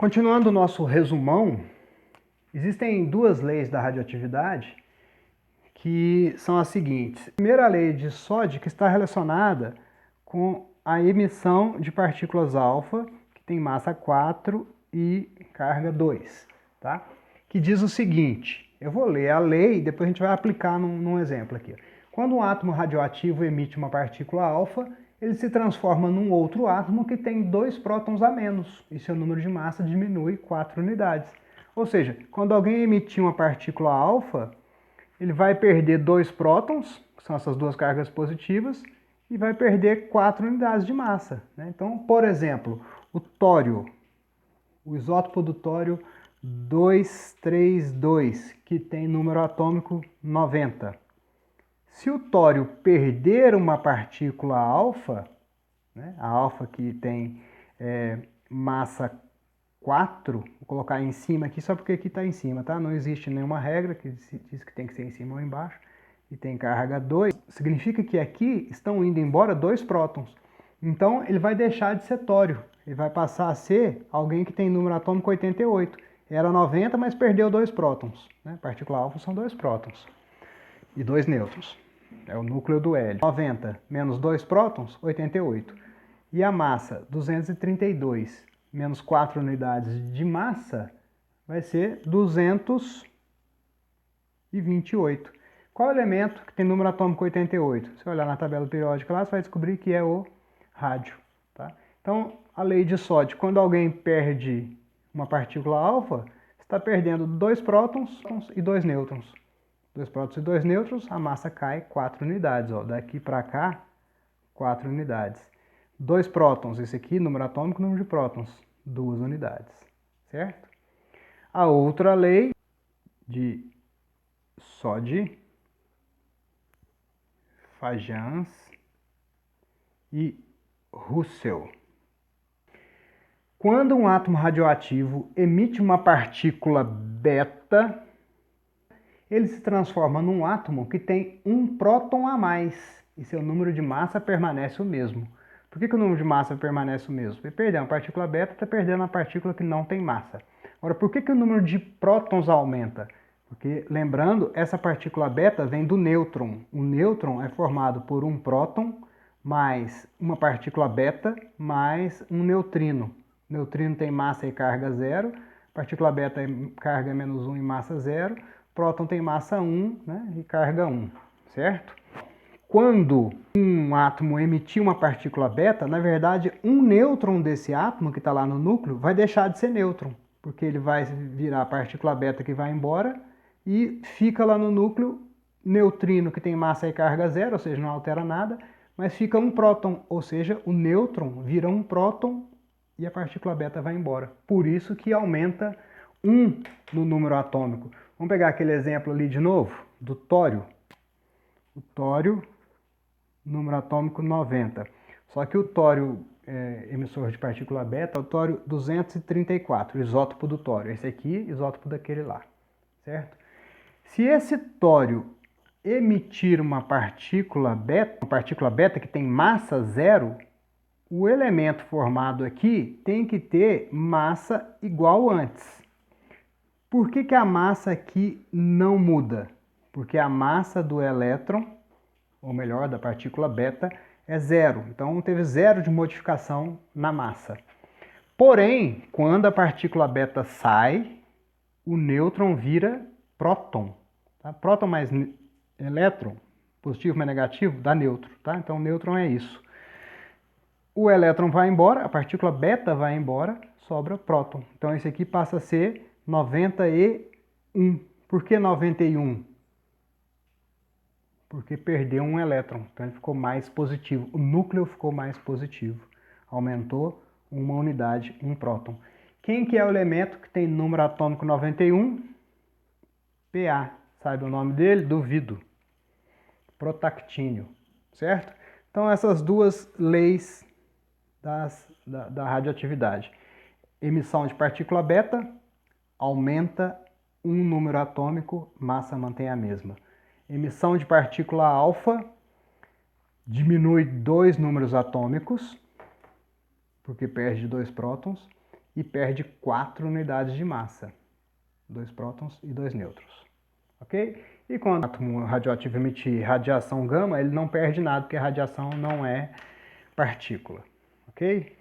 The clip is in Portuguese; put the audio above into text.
Continuando o nosso resumão, existem duas leis da radioatividade que são as seguintes. A primeira lei de Soddy, que está relacionada com a emissão de partículas alfa, que tem massa 4 e carga 2, tá? Que diz o seguinte, eu vou ler a lei e depois a gente vai aplicar num exemplo aqui. Quando um átomo radioativo emite uma partícula alfa, ele se transforma num outro átomo que tem 2 prótons a menos, e seu número de massa diminui 4 unidades. Ou seja, quando alguém emitir uma partícula alfa, ele vai perder 2 prótons, que são essas duas cargas positivas, e vai perder 4 unidades de massa, né? Então, por exemplo, o tório, o isótopo do tório 232, que tem número atômico 90. Se o tório perder uma partícula alfa, né, a alfa que tem massa 4, vou colocar em cima aqui só porque aqui está em cima, tá? Não existe nenhuma regra que diz que tem que ser em cima ou embaixo. E tem carga 2, significa que aqui estão indo embora 2 prótons. Então ele vai deixar de ser tório, ele vai passar a ser alguém que tem número atômico 88. Era 90, mas perdeu 2 prótons, né? Partícula alfa são 2 prótons e 2 nêutrons. É o núcleo do hélio. 90 menos 2 prótons, 88. E a massa, 232 menos 4 unidades de massa, vai ser 228. Qual elemento que tem número atômico 88? Se você olhar na tabela periódica lá, você vai descobrir que é o rádio. Tá? Então, a lei de Soddy, quando alguém perde uma partícula alfa, está perdendo 2 prótons e 2 nêutrons. 2 prótons e 2 nêutrons, a massa cai 4 unidades. Ó. Daqui para cá, 4 unidades. 2 prótons, esse aqui, número atômico, número de prótons, 2 unidades. Certo? A outra lei de Soddy, Fajans e Russell. Quando um átomo radioativo emite uma partícula beta, ele se transforma num átomo que tem um próton a mais e seu número de massa permanece o mesmo. Por que o número de massa permanece o mesmo? Porque perder uma partícula beta está perdendo uma partícula que não tem massa. Agora, por que o número de prótons aumenta? Porque, lembrando, essa partícula beta vem do nêutron. O nêutron é formado por um próton mais uma partícula beta mais um neutrino. O neutrino tem massa e carga 0, partícula beta tem carga menos 1 e massa 0, próton tem massa 1, né, e carga 1, certo? Quando um átomo emitir uma partícula beta, na verdade, um nêutron desse átomo que está lá no núcleo vai deixar de ser nêutron, porque ele vai virar a partícula beta que vai embora e fica lá no núcleo neutrino que tem massa e carga 0, ou seja, não altera nada, mas fica um próton, ou seja, o nêutron vira um próton e a partícula beta vai embora. Por isso que aumenta 1 no número atômico. Vamos pegar aquele exemplo ali de novo, do tório. O tório, número atômico 90. Só que o tório emissor de partícula beta é o tório 234, isótopo do tório. Esse aqui, isótopo daquele lá, certo? Se esse tório emitir uma partícula beta que tem massa 0, o elemento formado aqui tem que ter massa igual antes. Por que a massa aqui não muda? Porque a massa do elétron, ou melhor, da partícula beta, é 0. Então, teve 0 de modificação na massa. Porém, quando a partícula beta sai, o nêutron vira próton. Tá? Próton mais elétron, positivo mais negativo, dá nêutron. Tá? Então, nêutron é isso. O elétron vai embora, a partícula beta vai embora, sobra próton. Então, esse aqui passa a ser 91. Por que 91? Porque perdeu um elétron, então ele ficou mais positivo. O núcleo ficou mais positivo. Aumentou uma unidade, um próton. Quem que é o elemento que tem número atômico 91? Pa. Sabe o nome dele? Duvido. Protactínio, certo? Então essas duas leis da radioatividade. Emissão de partícula beta aumenta um número atômico, massa mantém a mesma. Emissão de partícula alfa diminui 2 números atômicos, porque perde 2 prótons. e perde 4 unidades de massa, 2 prótons e 2 nêutrons, ok? E quando o átomo radioativo emitir radiação gama, ele não perde nada, porque a radiação não é partícula, ok?